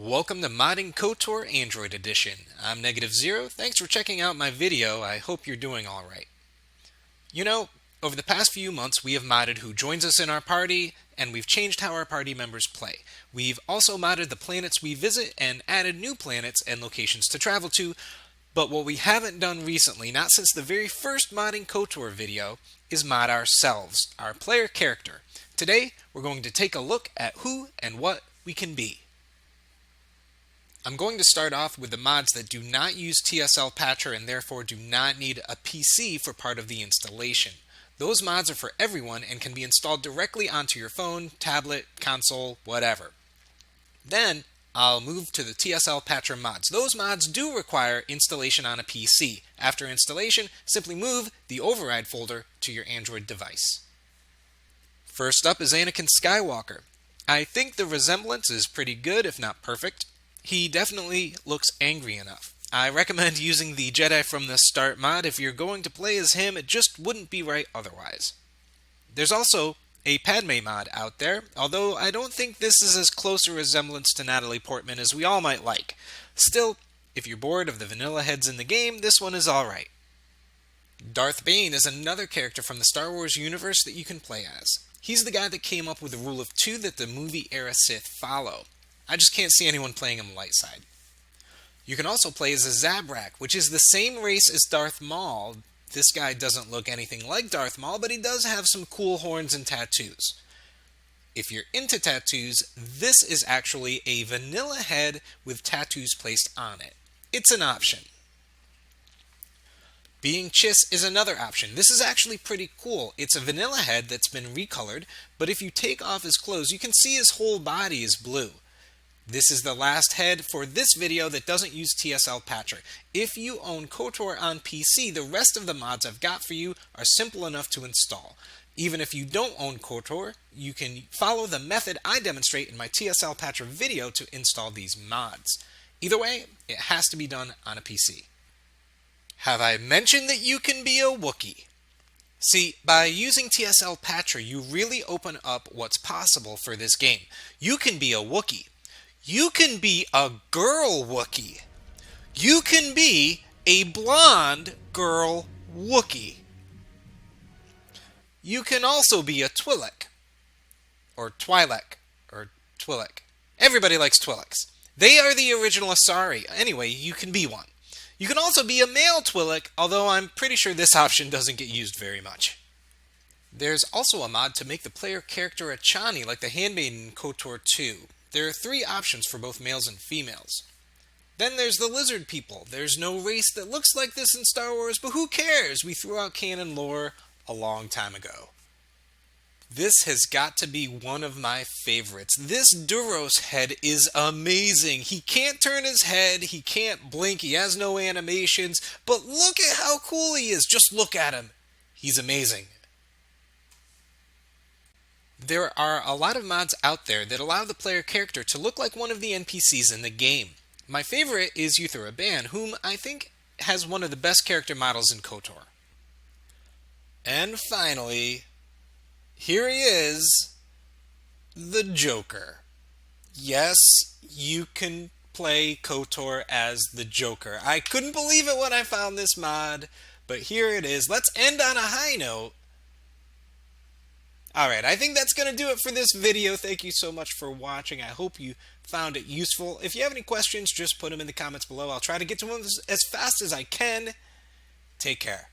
Welcome to Modding KOTOR Android Edition. I'm Negative0. Thanks for checking out my video. I hope you're doing alright. You know, over the past few months we have modded who joins us in our party, and we've changed how our party members play. We've also modded the planets we visit and added new planets and locations to travel to, but what we haven't done recently, not since the very first Modding KOTOR video, is mod ourselves, our player character. Today, we're going to take a look at who and what we can be. I'm going to start off with the mods that do not use TSL Patcher and therefore do not need a PC for part of the installation. Those mods are for everyone and can be installed directly onto your phone, tablet, console, whatever. Then, I'll move to the TSL Patcher mods. Those mods do require installation on a PC. After installation, simply move the override folder to your Android device. First up is Anakin Skywalker. I think the resemblance is pretty good, if not perfect. He definitely looks angry enough. I recommend using the Jedi from the Start mod. If you're going to play as him, it just wouldn't be right otherwise. There's also a Padme mod out there, although I don't think this is as close a resemblance to Natalie Portman as we all might like. Still, if you're bored of the vanilla heads in the game, this one is alright. Darth Bane is another character from the Star Wars universe that you can play as. He's the guy that came up with the rule of 2 that the movie era Sith follow. I just can't see anyone playing him light side. You can also play as a Zabrak, which is the same race as Darth Maul. This guy doesn't look anything like Darth Maul, but he does have some cool horns and tattoos. If you're into tattoos, this is actually a vanilla head with tattoos placed on it. It's an option. Being Chiss is another option. This is actually pretty cool. It's a vanilla head that's been recolored, but if you take off his clothes, you can see his whole body is blue. This is the last head for this video that doesn't use TSL Patcher. If you own KOTOR on PC, the rest of the mods I've got for you are simple enough to install. Even if you don't own KOTOR, you can follow the method I demonstrate in my TSL Patcher video to install these mods. Either way, it has to be done on a PC. Have I mentioned that you can be a Wookiee? See, by using TSL Patcher, you really open up what's possible for this game. You can be a Wookiee. You can be a girl Wookiee. You can be a blonde girl Wookiee. You can also be a Twi'lek. Or Twi'lek. Or Twi'lek. Everybody likes Twi'leks. They are the original Asari. Anyway, you can be one. You can also be a male Twi'lek, although I'm pretty sure this option doesn't get used very much. There's also a mod to make the player character Echani like the handmaiden in KOTOR 2. There are 3 options for both males and females. Then there's the lizard people. There's no race that looks like this in Star Wars, but who cares? We threw out canon lore a long time ago. This has got to be one of my favorites. This Duros head is amazing. He can't turn his head, he can't blink, he has no animations, but look at how cool he is. Just look at him. He's amazing. There are a lot of mods out there that allow the player character to look like one of the NPCs in the game. My favorite is Yuthura Ban, whom I think has one of the best character models in KOTOR. And finally, here he is, the Joker. Yes, you can play KOTOR as the Joker. I couldn't believe it when I found this mod, but here it is. Let's end on a high note. Alright, I think that's going to do it for this video. Thank you so much for watching. I hope you found it useful. If you have any questions, just put them in the comments below. I'll try to get to them as fast as I can. Take care.